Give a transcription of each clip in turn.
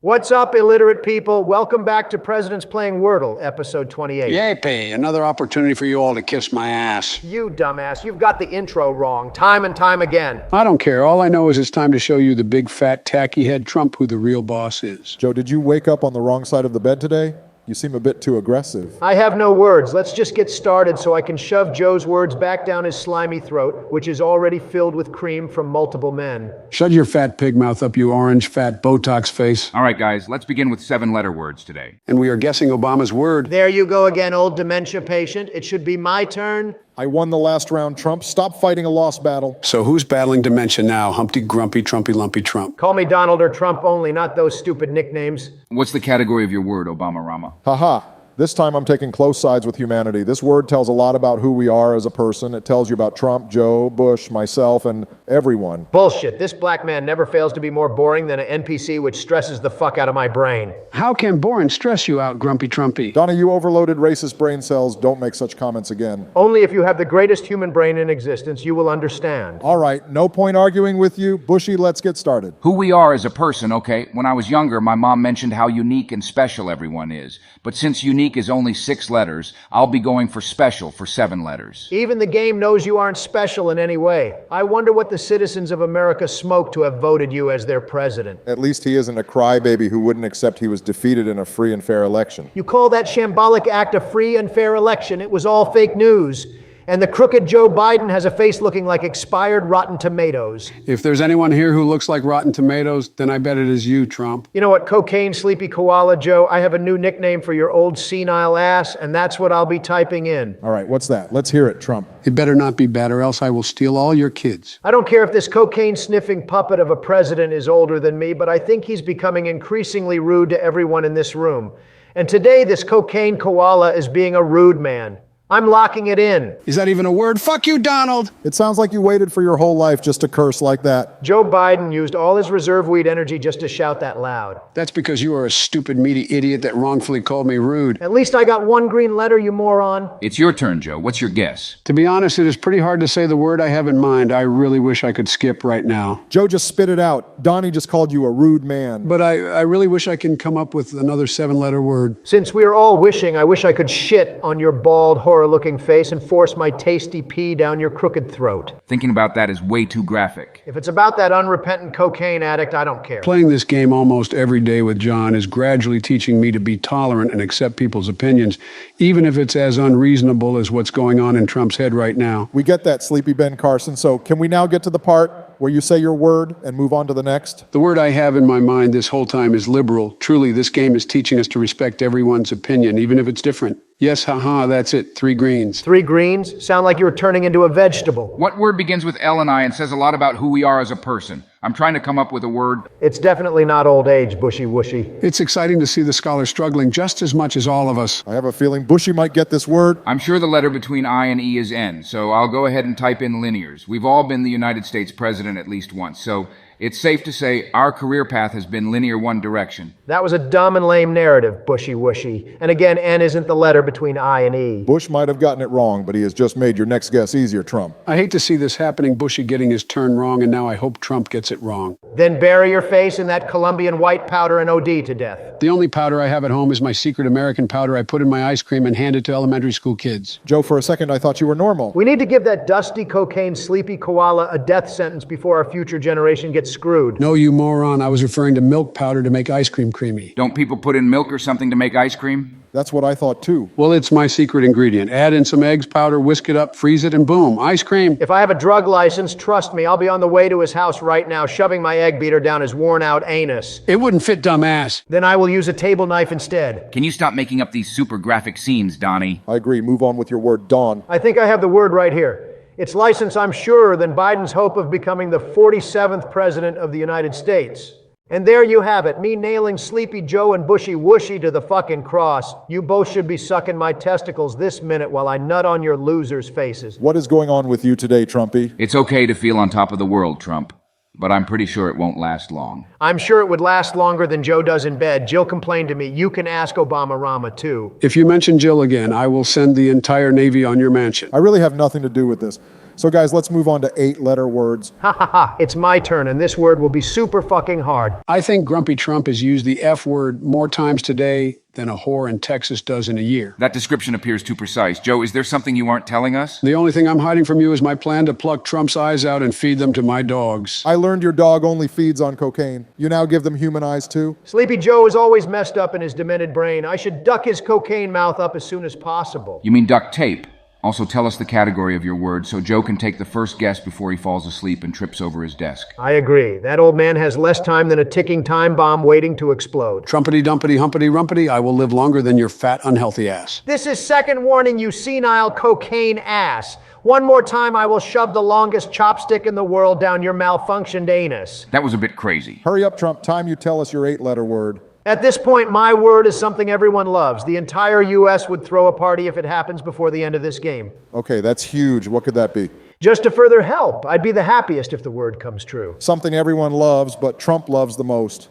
What's up, illiterate people? Welcome back to Presidents Playing Wordle, episode 28. Yippee, another opportunity for you all to kiss my ass. You dumbass, you've got the intro wrong, time and time again. I don't care. All I know is it's time to show you the big, fat, tacky head Trump who the real boss is. Joe, did you wake up on the wrong side of the bed today? You seem a bit too aggressive. I have no words. Let's just get started so I can shove Joe's words back down his slimy throat, which is already filled with cream from multiple men. Shut your fat pig mouth up, you orange, fat, Botox face. All right, guys, let's begin with 7-letter words today. And we are guessing Obama's word. There you go again, old dementia patient. It should be my turn. I won the last round, Trump. Stop fighting a lost battle. So who's battling dementia now? Humpty, Grumpy, Trumpy, Lumpy, Trump. Call me Donald or Trump only, not those stupid nicknames. What's the category of your word, Obama Rama? Haha. This time I'm taking close sides with humanity. This word tells a lot about who we are as a person. It tells you about Trump, Joe, Bush, myself, and everyone. Bullshit. This black man never fails to be more boring than an NPC, which stresses the fuck out of my brain. How can boring stress you out, Grumpy Trumpy? Donna, you overloaded racist brain cells. Don't make such comments again. Only if you have the greatest human brain in existence, you will understand. All right, no point arguing with you. Bushy, let's get started. Who we are as a person, okay? When I was younger, my mom mentioned how unique and special everyone is. But since unique is only 6 letters, I'll be going for special for 7 letters. Even the game knows you aren't special in any way. I wonder what the citizens of America smoked to have voted you as their president. At least he isn't a crybaby who wouldn't accept he was defeated in a free and fair election. You call that shambolic act a free and fair election? It was all fake news. And the crooked Joe Biden has a face looking like expired rotten tomatoes. If there's anyone here who looks like rotten tomatoes, then I bet it is you, Trump. You know what, cocaine sleepy koala Joe? I have a new nickname for your old senile ass, and that's what I'll be typing in. All right, what's that? Let's hear it, Trump. It better not be bad, or else I will steal all your kids. I don't care if this cocaine-sniffing puppet of a president is older than me, but I think he's becoming increasingly rude to everyone in this room. And today, this cocaine koala is being a rude man. I'm locking it in. Is that even a word? Fuck you, Donald! It sounds like you waited for your whole life just to curse like that. Joe Biden used all his reserve weed energy just to shout that loud. That's because you are a stupid, meaty idiot that wrongfully called me rude. At least I got one green letter, you moron. It's your turn, Joe. What's your guess? To be honest, it is pretty hard to say the word I have in mind. I really wish I could skip right now. Joe, just spit it out. Donnie just called you a rude man. But I really wish I can come up with another 7-letter word. Since we're all wishing, I wish I could shit on your bald, horror-looking face and force my tasty pee down your crooked throat. Thinking about that is way too graphic. If it's about that unrepentant cocaine addict, I don't care. Playing this game almost every day with John is gradually teaching me to be tolerant and accept people's opinions, even if it's as unreasonable as what's going on in Trump's head right now. We get that, Sleepy Ben Carson, so can we now get to the part where you say your word and move on to the next? The word I have in my mind this whole time is liberal. Truly, this game is teaching us to respect everyone's opinion, even if it's different. Yes, haha, that's it. 3 greens. 3 greens? Sound like you were turning into a vegetable. What word begins with L and I and says a lot about who we are as a person? I'm trying to come up with a word. It's definitely not old age, bushy whooshy. It's exciting to see the scholar struggling just as much as all of us. I have a feeling Bushy might get this word. I'm sure the letter between I and E is N, so I'll go ahead and type in linears. We've all been the United States president at least once, so it's safe to say our career path has been linear one direction. That was a dumb and lame narrative, bushy whooshy. And again, N isn't the letter between I and E. Bush might have gotten it wrong, but he has just made your next guess easier, Trump. I hate to see this happening, Bushy getting his turn wrong, and now I hope Trump gets it wrong. Then bury your face in that Colombian white powder and OD to death. The only powder I have at home is my secret American powder I put in my ice cream and hand it to elementary school kids. Joe, for a second I thought you were normal. We need to give that dusty cocaine sleepy koala a death sentence before our future generation gets screwed. No, you moron. I was referring to milk powder to make ice cream creamy. Don't people put in milk or something to make ice cream? That's what I thought too. Well, it's my secret ingredient. Add in some eggs, powder, whisk it up, freeze it, and boom, ice cream. If I have a drug license, trust me, I'll be on the way to his house right now, shoving my egg beater down his worn-out anus. It wouldn't fit, dumbass. Then I will use a table knife instead. Can you stop making up these super graphic scenes, Donnie? I agree. Move on with your word, Dawn. I think I have the word right here. It's license, I'm surer, than Biden's hope of becoming the 47th president of the United States. And there you have it, me nailing Sleepy Joe and Bushy Whooshy to the fucking cross. You both should be sucking my testicles this minute while I nut on your losers' faces. What is going on with you today, Trumpy? It's okay to feel on top of the world, Trump, but I'm pretty sure it won't last long. I'm sure it would last longer than Joe does in bed. Jill complained to me. You can ask Obama Rama, too. If you mention Jill again, I will send the entire Navy on your mansion. I really have nothing to do with this. So guys, let's move on to 8-letter words. Ha ha ha, it's my turn, and this word will be super fucking hard. I think Grumpy Trump has used the F word more times today than a whore in Texas does in a year. That description appears too precise. Joe, is there something you aren't telling us? The only thing I'm hiding from you is my plan to pluck Trump's eyes out and feed them to my dogs. I learned your dog only feeds on cocaine. You now give them human eyes too? Sleepy Joe is always messed up in his demented brain. I should duck his cocaine mouth up as soon as possible. You mean duct tape? Also, tell us the category of your word so Joe can take the first guess before he falls asleep and trips over his desk. I agree. That old man has less time than a ticking time bomb waiting to explode. Trumpety dumpety humpety rumpety, I will live longer than your fat, unhealthy ass. This is second warning, you senile cocaine ass. One more time, I will shove the longest chopstick in the world down your malfunctioned anus. That was a bit crazy. Hurry up, Trump. Time you tell us your 8-letter word. At this point, my word is something everyone loves. The entire U.S. would throw a party if it happens before the end of this game. Okay, that's huge. What could that be? Just to further help, I'd be the happiest if the word comes true. Something everyone loves, but Trump loves the most.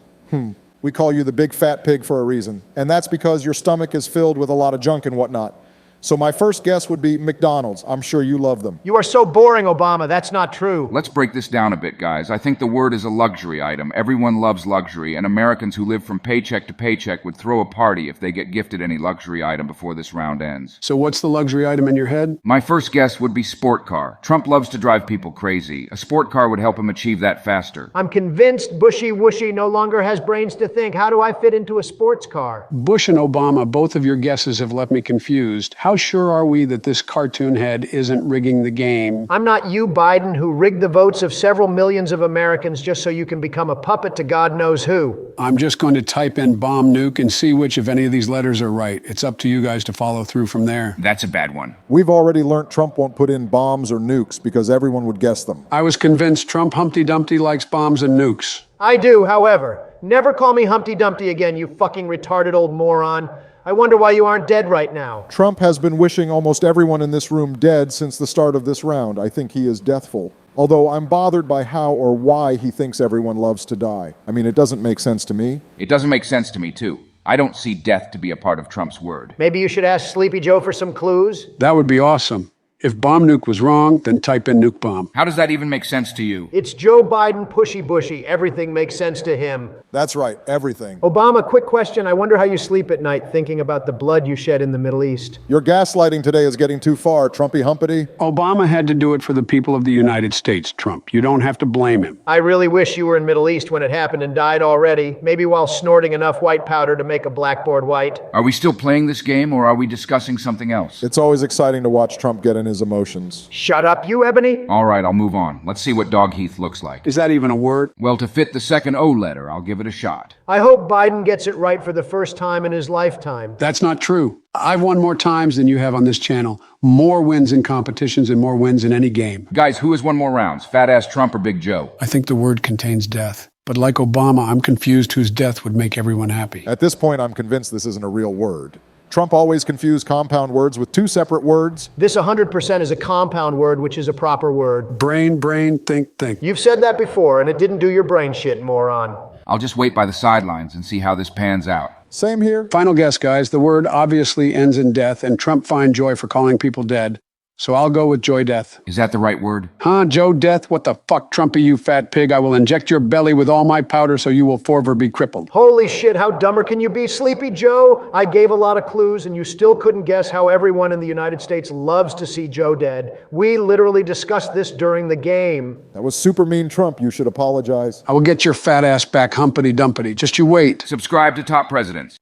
We call you the big fat pig for a reason. And that's because your stomach is filled with a lot of junk and whatnot. So my first guess would be McDonald's. I'm sure you love them. You are so boring, Obama. That's not true. Let's break this down a bit, guys. I think the word is a luxury item. Everyone loves luxury, and Americans who live from paycheck to paycheck would throw a party if they get gifted any luxury item before this round ends. So what's the luxury item in your head? My first guess would be sport car. Trump loves to drive people crazy. A sport car would help him achieve that faster. I'm convinced Bushy Wushy no longer has brains to think. How do I fit into a sports car? Bush and Obama, both of your guesses have left me confused. How sure are we that this cartoon head isn't rigging the game? I'm not you, Biden, who rigged the votes of several millions of Americans just so you can become a puppet to God knows who. I'm just going to type in bomb nuke and see which of any of these letters are right. It's up to you guys to follow through from there. That's a bad one. We've already learned Trump won't put in bombs or nukes because everyone would guess them. I was convinced Trump Humpty Dumpty likes bombs and nukes. I do, however. Never call me Humpty Dumpty again, you fucking retarded old moron. I wonder why you aren't dead right now. Trump has been wishing almost everyone in this room dead since the start of this round. I think he is deathful. Although I'm bothered by how or why he thinks everyone loves to die. I mean, it doesn't make sense to me. It doesn't make sense to me, too. I don't see death to be a part of Trump's word. Maybe you should ask Sleepy Joe for some clues? That would be awesome. If bomb nuke was wrong, then type in nuke bomb. How does that even make sense to you? It's Joe Biden, pushy bushy. Everything makes sense to him. That's right, everything. Obama, quick question. I wonder how you sleep at night thinking about the blood you shed in the Middle East. Your gaslighting today is getting too far, Trumpy Humpity. Obama had to do it for the people of the United States, Trump. You don't have to blame him. I really wish you were in Middle East when it happened and died already, maybe while snorting enough white powder to make a blackboard white. Are we still playing this game, or are we discussing something else? It's always exciting to watch Trump get in his emotions. Shut up, you, Ebony. All right, I'll move on. Let's see what Dog Heath looks like. Is that even a word? Well, to fit the second O letter, I'll give it a shot. I hope Biden gets it right for the first time in his lifetime. That's not true. I've won more times than you have on this channel. More wins in competitions and more wins in any game. Guys, who has won more rounds? Fat Ass Trump or Big Joe? I think the word contains death. But like Obama, I'm confused whose death would make everyone happy. At this point, I'm convinced this isn't a real word. Trump always confused compound words with two separate words. This 100% is a compound word, which is a proper word. Brain, think, think. You've said that before, and it didn't do your brain shit, moron. I'll just wait by the sidelines and see how this pans out. Same here. Final guess, guys. The word obviously ends in death, and Trump finds joy for calling people dead. So I'll go with Joy Death. Is that the right word? Huh, Joe Death? What the fuck, Trumpy, you fat pig? I will inject your belly with all my powder so you will forever be crippled. Holy shit, how dumber can you be, Sleepy Joe? I gave a lot of clues, and you still couldn't guess how everyone in the United States loves to see Joe dead. We literally discussed this during the game. That was super mean, Trump. You should apologize. I will get your fat ass back humpity dumpity. Just you wait. Subscribe to Top Presidents.